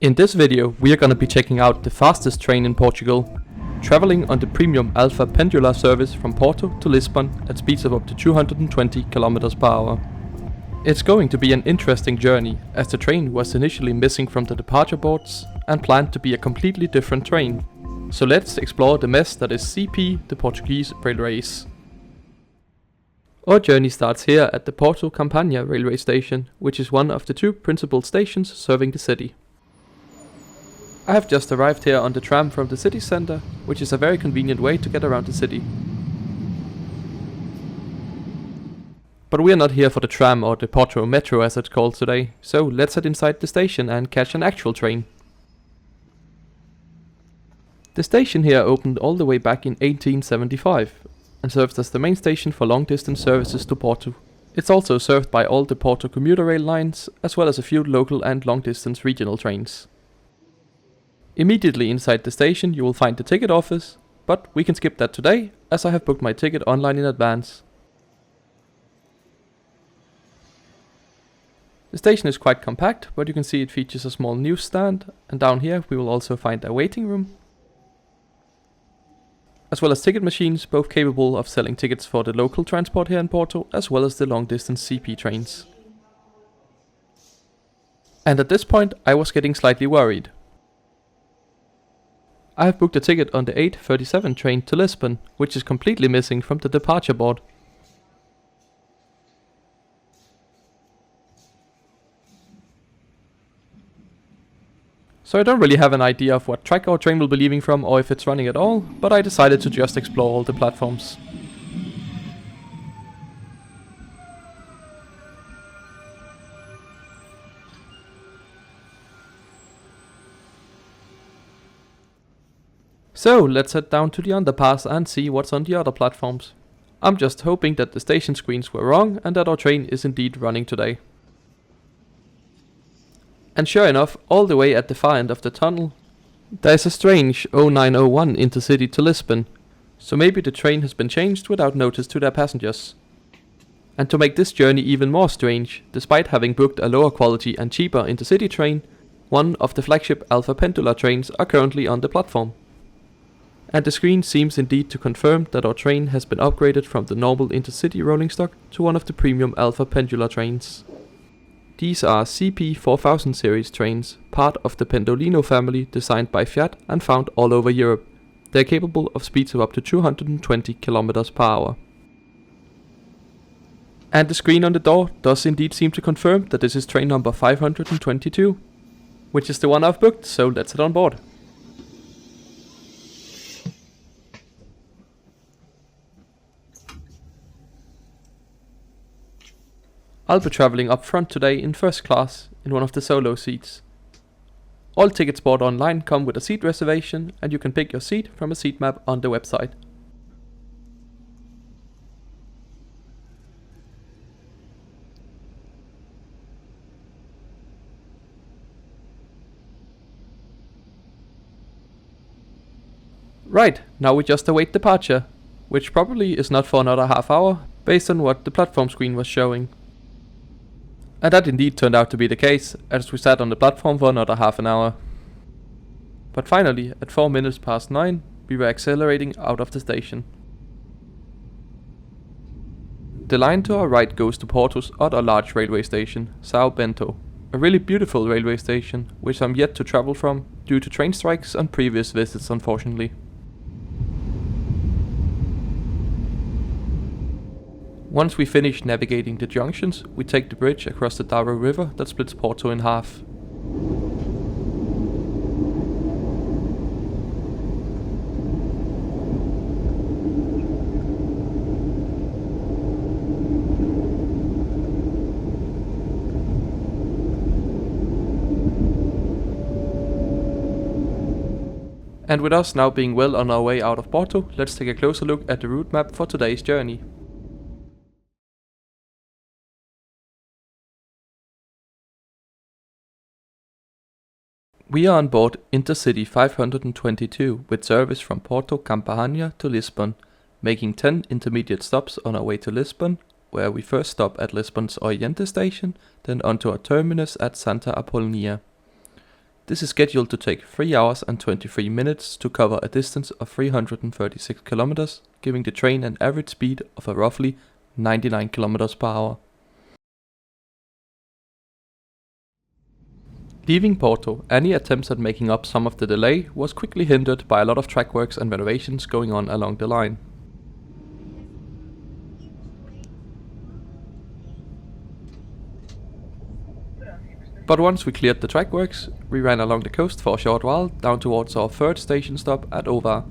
In this video, we are gonna be checking out the fastest train in Portugal, traveling on the premium Alfa Pendular service from Porto to Lisbon at speeds of up to 220 km per hour. It's going to be an interesting journey, as the train was initially missing from the departure boards and planned to be a completely different train. So let's explore the mess that is CP, the Portuguese railways. Our journey starts here at the Porto Campanhã railway station, which is one of the two principal stations serving the city. I have just arrived here on the tram from the city centre, which is a very convenient way to get around the city. But we are not here for the tram or the Porto metro as it's called today, so let's head inside the station and catch an actual train. The station here opened all the way back in 1875 and serves as the main station for long distance services to Porto. It's also served by all the Porto commuter rail lines, as well as a few local and long distance regional trains. Immediately inside the station you will find the ticket office, but we can skip that today as I have booked my ticket online in advance. The station is quite compact, but you can see it features a small newsstand, and down here we will also find a waiting room, as well as ticket machines, both capable of selling tickets for the local transport here in Porto, as well as the long distance CP trains. And at this point I was getting slightly worried. I have booked a ticket on the 8:37 train to Lisbon, which is completely missing from the departure board. So I don't really have an idea of what track our train will be leaving from or if it's running at all, but I decided to just explore all the platforms. So let's head down to the underpass and see what's on the other platforms. I'm just hoping that the station screens were wrong and that our train is indeed running today. And sure enough, all the way at the far end of the tunnel, there's a strange 0901 Intercity to Lisbon, so maybe the train has been changed without notice to their passengers. And to make this journey even more strange, despite having booked a lower quality and cheaper Intercity train, one of the flagship Alfa Pendular trains are currently on the platform. And the screen seems indeed to confirm that our train has been upgraded from the normal Intercity rolling stock to one of the premium Alfa Pendular trains. These are CP 4000 series trains, part of the Pendolino family designed by Fiat and found all over Europe. They are capable of speeds of up to 220 km per hour. And the screen on the door does indeed seem to confirm that this is train number 522, which is the one I've booked, so let's head on board. I'll be travelling up front today in first class in one of the solo seats. All tickets bought online come with a seat reservation, and you can pick your seat from a seat map on the website. Right, now we just await departure, which probably is not for another half hour, based on what the platform screen was showing. And that indeed turned out to be the case, as we sat on the platform for another half an hour. But finally, at 4 minutes past 9, we were accelerating out of the station. The line to our right goes to Porto's other large railway station, São Bento, a really beautiful railway station, which I'm yet to travel from, due to train strikes and previous visits unfortunately. Once we finish navigating the junctions, we take the bridge across the Douro River that splits Porto in half. And with us now being well on our way out of Porto, let's take a closer look at the route map for today's journey. We are on board Intercity 522 with service from Porto Campanhã to Lisbon, making 10 intermediate stops on our way to Lisbon, where we first stop at Lisbon's Oriente station, then onto our terminus at Santa Apolónia. This is scheduled to take 3 hours and 23 minutes to cover a distance of 336 kilometers, giving the train an average speed of a roughly 99 kilometers per hour. Leaving Porto, any attempts at making up some of the delay was quickly hindered by a lot of track works and renovations going on along the line. But once we cleared the track works, we ran along the coast for a short while down towards our third station stop at Ovar.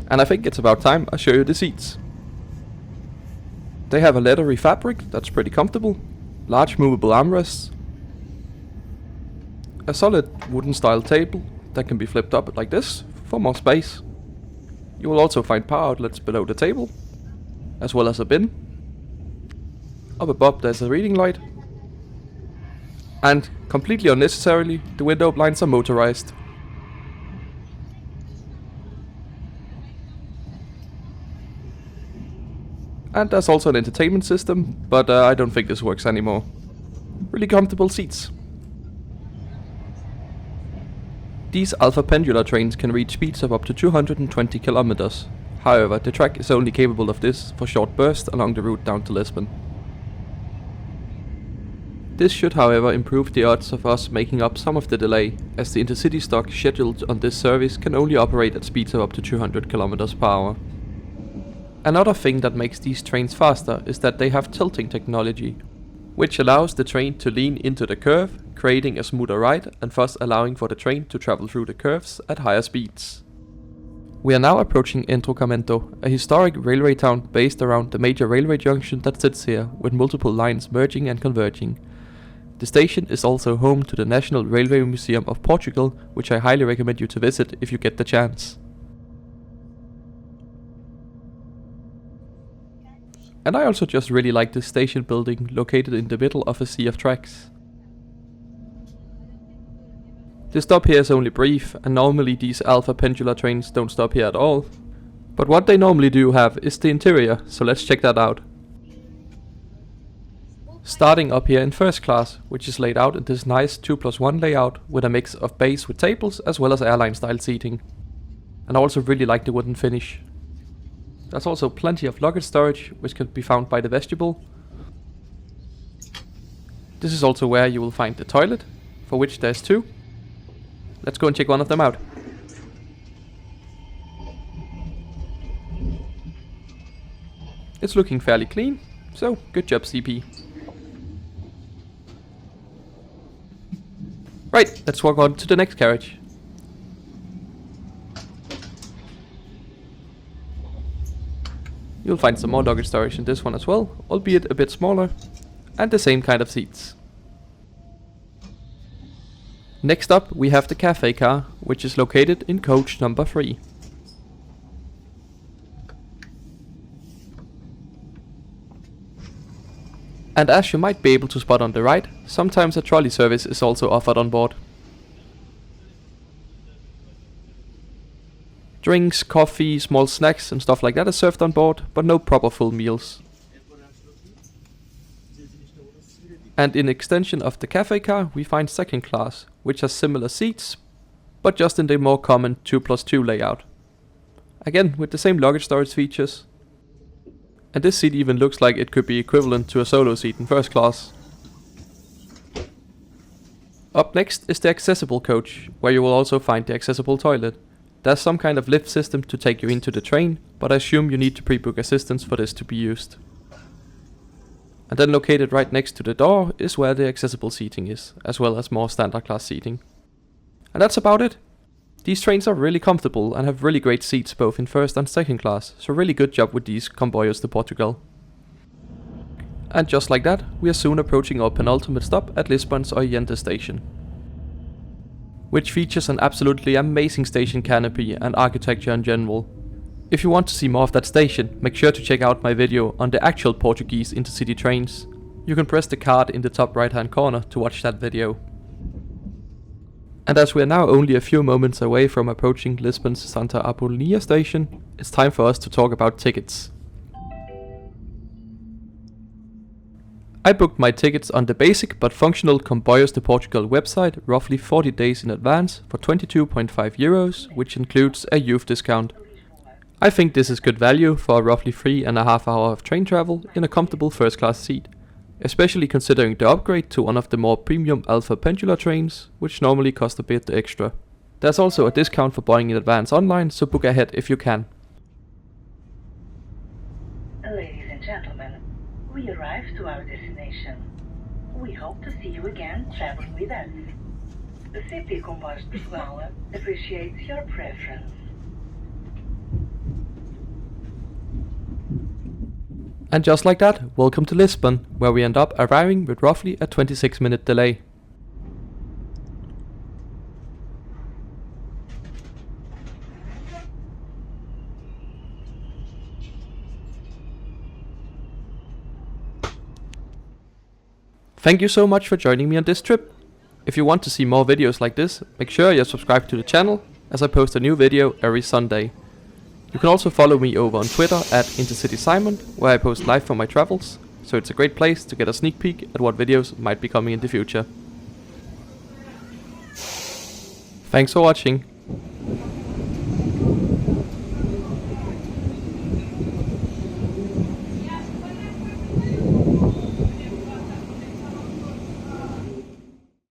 And I think it's about time I show you the seats. They have a leathery fabric that's pretty comfortable, large movable armrests, a solid wooden style table that can be flipped up like this for more space. You will also find power outlets below the table, as well as a bin. Up above there's a reading light. And completely unnecessarily, the window blinds are motorized. And there's also an entertainment system, but I don't think this works anymore. Really comfortable seats. These Alfa Pendular trains can reach speeds of up to 220 kilometers. However, the track is only capable of this for short bursts along the route down to Lisbon. This should however improve the odds of us making up some of the delay, as the Intercity stock scheduled on this service can only operate at speeds of up to 200 kilometers per hour. Another thing that makes these trains faster is that they have tilting technology, which allows the train to lean into the curve, creating a smoother ride and thus allowing for the train to travel through the curves at higher speeds. We are now approaching Campanha, a historic railway town based around the major railway junction that sits here, with multiple lines merging and converging. The station is also home to the National Railway Museum of Portugal, which I highly recommend you to visit if you get the chance. And I also just really like this station building located in the middle of a sea of tracks. The stop here is only brief, and normally these Alfa Pendular trains don't stop here at all. But what they normally do have is the interior, so let's check that out. Starting up here in first class, which is laid out in this nice 2+1 layout with a mix of base with tables as well as airline style seating. And I also really like the wooden finish. There's also plenty of luggage storage, which can be found by the vestibule. This is also where you will find the toilet, for which there's two. Let's go and check one of them out. It's looking fairly clean, so good job CP. Right, let's walk on to the next carriage. You'll find some more luggage storage in this one as well, albeit a bit smaller, and the same kind of seats. Next up we have the cafe car, which is located in coach number 3. And as you might be able to spot on the right, sometimes a trolley service is also offered on board. Drinks, coffee, small snacks and stuff like that is served on board, but no proper full meals. And in extension of the cafe car we find second class, which has similar seats, but just in the more common 2+2 layout. Again with the same luggage storage features. And this seat even looks like it could be equivalent to a solo seat in first class. Up next is the accessible coach, where you will also find the accessible toilet. There's some kind of lift system to take you into the train, but I assume you need to pre-book assistance for this to be used. And then located right next to the door is where the accessible seating is, as well as more standard class seating. And that's about it. These trains are really comfortable and have really great seats both in first and second class, so really good job with these Comboios de Portugal. And just like that, we are soon approaching our penultimate stop at Lisbon's Oriente station, which features an absolutely amazing station canopy and architecture in general. If you want to see more of that station, make sure to check out my video on the actual Portuguese intercity trains. You can press the card in the top right hand corner to watch that video. And as we are now only a few moments away from approaching Lisbon's Santa Apolónia station, it's time for us to talk about tickets. I booked my tickets on the basic but functional Comboios de Portugal website roughly 40 days in advance for 22.5 euros, which includes a youth discount. I think this is good value for a roughly 3.5 hour of train travel in a comfortable first class seat, especially considering the upgrade to one of the more premium Alfa Pendular trains, which normally cost a bit extra. There's also a discount for buying in advance online, so book ahead if you can. Ladies and gentlemen, we arrived to our destination. We hope to see you again traveling with us. The CP Comboios de Portugal appreciates your preference. And just like that, welcome to Lisbon, where we end up arriving with roughly a 26-minute delay. Thank you so much for joining me on this trip. If you want to see more videos like this, make sure you're subscribed to the channel, as I post a new video every Sunday. You can also follow me over on Twitter at Intercity Simon, where I post live from my travels, so it's a great place to get a sneak peek at what videos might be coming in the future. Thanks for watching.